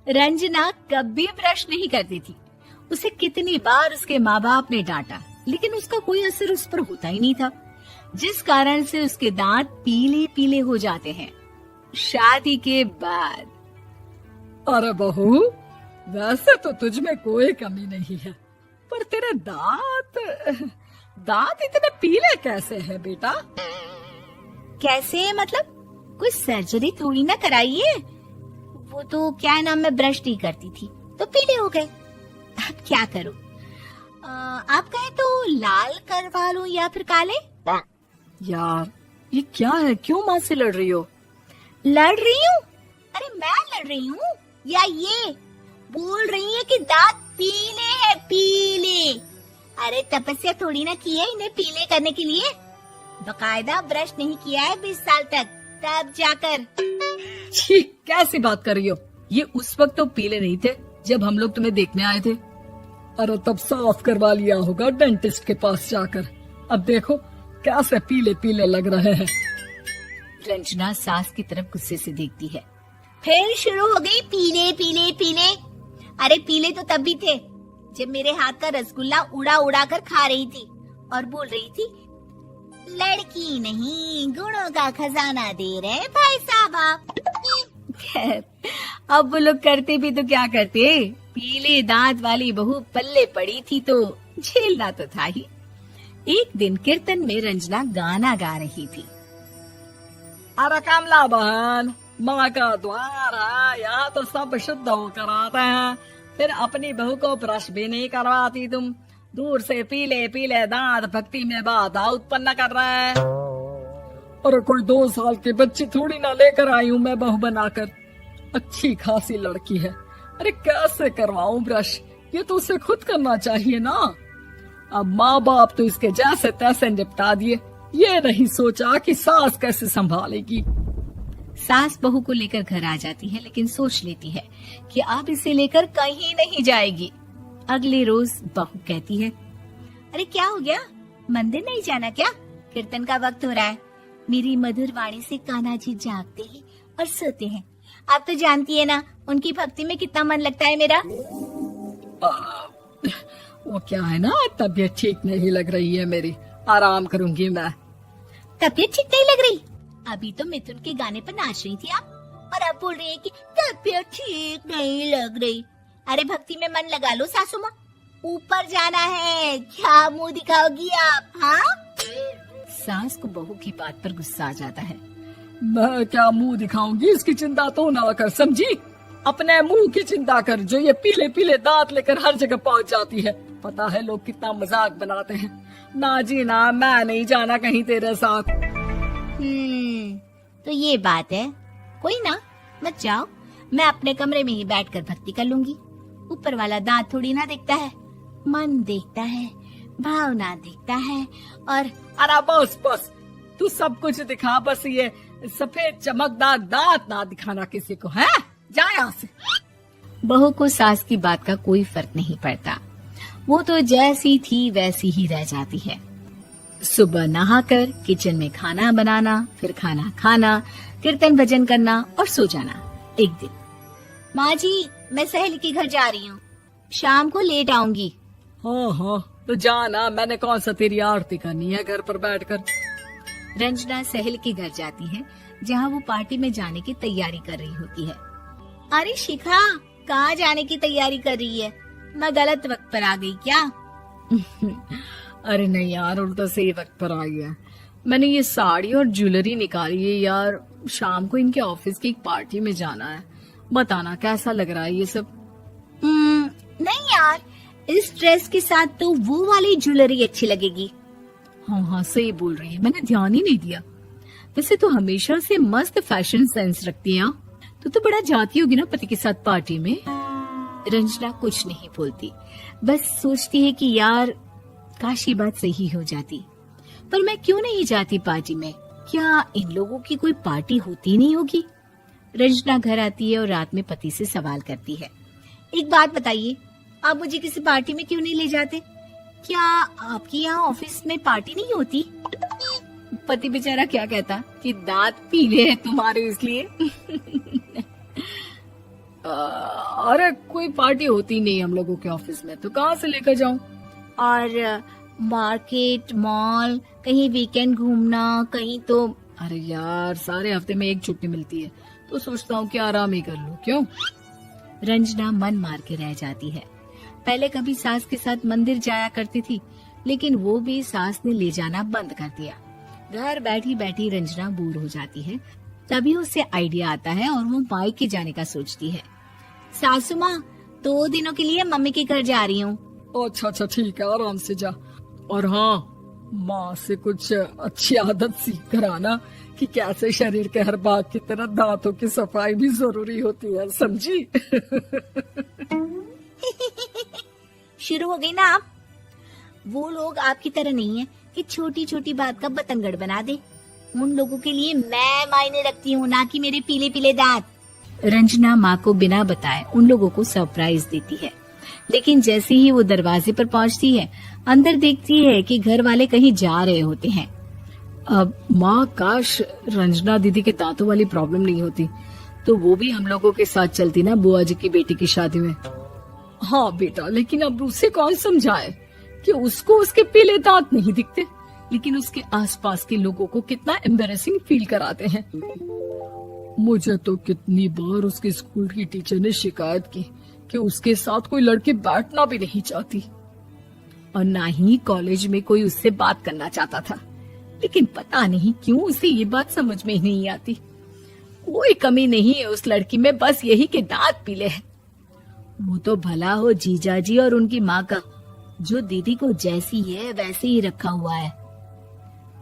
रंजना कभी ब्रश नहीं करती थी। उसे कितनी बार उसके माँ बाप ने डांटा, लेकिन उसका कोई असर उस पर होता ही नहीं था, जिस कारण से उसके दांत पीले पीले हो जाते हैं। शादी के बाद अरे बहू, वैसे तो तुझ में कोई कमी नहीं है, पर तेरे दांत इतने पीले कैसे हैं बेटा? कैसे मतलब? कोई सर्जरी थोड़ी ना कराइए। वो तो क्या नाम, मैं ब्रश नहीं करती थी तो पीले हो गए। अब क्या करूं? आप कहें तो लाल करवा लूं या फिर काले? यार ये क्या है, क्यों माँ से लड़ रही हो? लड़ रही हूँ? अरे मैं लड़ रही हूँ या ये बोल रही है कि दांत पीले है, पीले। अरे तपस्या थोड़ी ना की है इन्हें पीले करने के लिए। बकायदा ब्रश नहीं किया है 20 साल तक, तब जाकर। छी, कैसी बात कर रही हो? ये उस वक्त तो पीले नहीं थे जब हम लोग तुम्हें देखने आए थे। अरे तब साफ करवा लिया होगा डेंटिस्ट के पास जाकर। अब देखो कैसे पीले पीले लग रहे हैं। रंजना सास की तरफ गुस्से से देखती है। फिर शुरू हो गई पीले पीले पीले। अरे पीले तो तब भी थे जब मेरे हाथ का रसगुल्ला उड़ा उड़ा कर खा रही थी और बोल रही थी, लड़की नहीं गुणों का खजाना दे रहे भाई साहब आप। खैर, अब वो लोग करते भी तो क्या करते, पीले दांत वाली बहू पल्ले पड़ी थी तो झेलना तो था ही। एक दिन कीर्तन में रंजना गाना गा रही थी। अरे कमला बहन, माँ का द्वार है, यहाँ तो सब शुद्ध होकर आते हैं, फिर अपनी बहू को ब्रश भी नहीं करवाती तुम। दूर से पीले पीले दांत भक्ति में बाधा उत्पन्न कर रहे हैं। अरे कोई 2 साल की बच्ची थोड़ी ना लेकर आई हूँ मैं बहू बनाकर। अच्छी खासी लड़की है, अरे कैसे करवाऊं ब्रश? ये तो उसे खुद करना चाहिए ना। अब माँ बाप तो इसके जैसे तैसे निपटा दिए, ये नहीं सोचा कि सास कैसे संभालेगी। सास बहू को लेकर घर आ जाती है, लेकिन सोच लेती है कि अब इसे लेकर कहीं नहीं जाएगी। अगले रोज बहू कहती है, अरे क्या हो गया, मंदिर नहीं जाना क्या? कीर्तन का वक्त हो रहा है। मेरी मधुर वाणी से कान्हा जी जागते हैं और सोते हैं। आप तो जानती है ना उनकी भक्ति में कितना मन लगता है मेरा। वो क्या है ना, तबीयत ठीक नहीं लग रही है मेरी, आराम करूंगी मैं। तबीयत ठीक नहीं लग रही? अभी तो मिथुन के गाने पर नाच रही थी आप, और अब बोल रही है कि तबीयत ठीक नहीं लग रही। अरे भक्ति में मन लगा लो सासू माँ, ऊपर जाना है, क्या मुंह दिखाओगी आप? हाँ? सास को बहू की बात पर गुस्सा आ जाता है। मैं क्या मुंह दिखाऊंगी, इसकी चिंता तो ना कर, समझी? अपने मुंह की चिंता कर, जो ये पीले पीले दांत लेकर हर जगह पहुंच जाती है। पता है लोग कितना मजाक बनाते हैं। ना जी ना, मैं नहीं जाना कहीं तेरे साथ। तो ये बात है। कोई ना, मत जाओ, मैं अपने कमरे में ही बैठकर भक्ति कर लूंगी। ऊपर वाला दांत थोड़ी ना देखता है, मन देखता है, भावना देखता है। और अरे बस बस, तू सब कुछ दिखा, बस ये सफेद चमकदार दांत ना दिखाना किसी को, है? जा यहाँ से। बहू को सास की बात का कोई फर्क नहीं पड़ता, वो तो जैसी थी वैसी ही रह जाती है। सुबह नहाकर किचन में खाना बनाना, फिर खाना खाना, कीर्तन भजन करना और सो जाना। एक दिन, माँ जी मैं सहेली के घर जा रही हूँ, शाम को लेट आऊंगी। हाँ हाँ तो जाना, मैंने कौन सा तेरी आरती करनी है घर पर बैठकर। रंजना सहेली के घर जाती है, जहाँ वो पार्टी में जाने की तैयारी कर रही होती है। अरे शिखा, कहाँ जाने की तैयारी कर रही है? मैं गलत वक्त पर आ गई क्या? अरे नहीं यार, उल्टा सही वक्त पर आ गया। मैंने ये साड़ी और ज्वेलरी निकाली है यार, शाम को इनके ऑफिस की एक पार्टी में जाना है। बताना कैसा लग रहा है ये सब? नहीं यार, इस ड्रेस के साथ तो वो वाली ज्वेलरी अच्छी लगेगी। हाँ हाँ सही बोल रही है, मैंने ध्यान ही नहीं दिया। वैसे तो हमेशा से मस्त फैशन सेंस रखती है। तो बड़ा जाती होगी ना पति के साथ पार्टी में। रंजना कुछ नहीं बोलती, बस सोचती है कि यार काश ये बात सही हो जाती, पर मैं क्यों नहीं जाती पार्टी में? क्या इन लोगों की कोई पार्टी होती नहीं होगी? रंजना घर आती है और रात में पति से सवाल करती है, एक बात बताइए, आप मुझे किसी पार्टी में क्यों नहीं ले जाते? क्या आपके यहाँ ऑफिस में पार्टी नहीं होती? पति बेचारा क्या कहता कि दांत पीले हैं तुम्हारे इसलिए। अरे कोई पार्टी होती नहीं हम लोगों के ऑफिस में, तो कहाँ से लेकर जाऊं? और मार्केट, मॉल, कहीं वीकेंड घूमना, कहीं तो। अरे यार, सारे हफ्ते में एक छुट्टी मिलती है, तो सोचता हूँ कि आराम ही कर लूं। क्यों? रंजना मन मार के रह जाती है। पहले कभी सास के साथ मंदिर जाया करती थी, लेकिन वो भी सास ने ले जाना बंद कर दिया। घर बैठी बैठी रंजना बोर हो जाती है। तभी उसे आइडिया आता है और वो मायके जाने का सोचती है। सासू माँ, 2 दिनों के लिए मम्मी के घर जा रही हूँ। अच्छा ठीक है, आराम से जा। और हाँ, माँ से कुछ अच्छी आदत सीख कर आना कि कैसे शरीर के हर भाग की तरह दांतों की सफाई भी जरूरी होती है, समझी? शुरू हो गई ना आप। वो लोग आपकी तरह नहीं है कि छोटी छोटी बात का बतंगड़ बना दे। उन लोगों के लिए मैं मायने रखती हूँ, ना कि मेरे पीले पीले दांत। रंजना माँ को बिना बताए उन लोगों को सरप्राइज देती है, लेकिन जैसे ही वो दरवाजे पर पहुँचती है, अंदर देखती है कि घर वाले कहीं जा रहे होते हैं। अब माँ, काश रंजना दीदी के दांतों वाली प्रॉब्लम नहीं होती, तो वो भी हम लोगों के साथ चलती ना बुआ जी की बेटी की शादी में। हाँ बेटा, लेकिन अब उसे कौन समझाए कि उसको उसके पीले दांत नहीं दिखते, लेकिन उसके आसपास के लोगों को कितना एम्बैरेसिंग फील कराते हैं। मुझे तो कितनी बार उसके स्कूल की टीचर ने शिकायत की कि उसके साथ कोई लड़की बैठना भी नहीं चाहती, और ना ही कॉलेज में कोई उससे बात करना चाहता था। लेकिन पता नहीं क्यों उसे ये बात समझ में ही नहीं आती। कोई कमी नहीं है उस लड़की में, बस यही कि दांत पीले हैं। वो तो भला हो जीजा जी और उनकी माँ का, जो दीदी को जैसी है वैसे ही रखा हुआ है।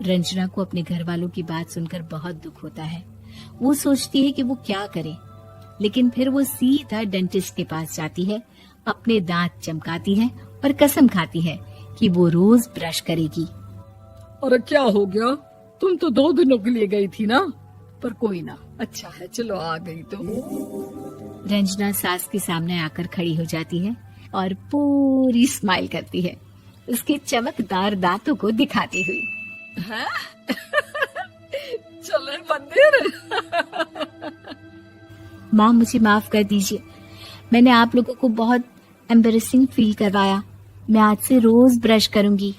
रंजना को अपने घर वालों की बात सुनकर बहुत दुख होता है। वो सोचती है कि वो क्या करे, लेकिन फिर वो सीधा डेंटिस्ट के पास जाती है, अपने दांत चमकाती है और कसम खाती है कि वो रोज ब्रश करेगी। अरे क्या हो गया? तुम तो 2 दिनों के लिए गई थी ना, पर कोई ना, अच्छा है, चलो आ गई तो। रंजना सास के सामने आकर खड़ी हो जाती है और पूरी स्माइल करती है, उसके चमकदार दांतों को दिखाती हुई। चले मंदिर। माँ, मुझे माफ कर दीजिए, मैंने आप लोगों को बहुत एम्बैरेसिंग फील करवाया। मैं आज से रोज ब्रश करूंगी।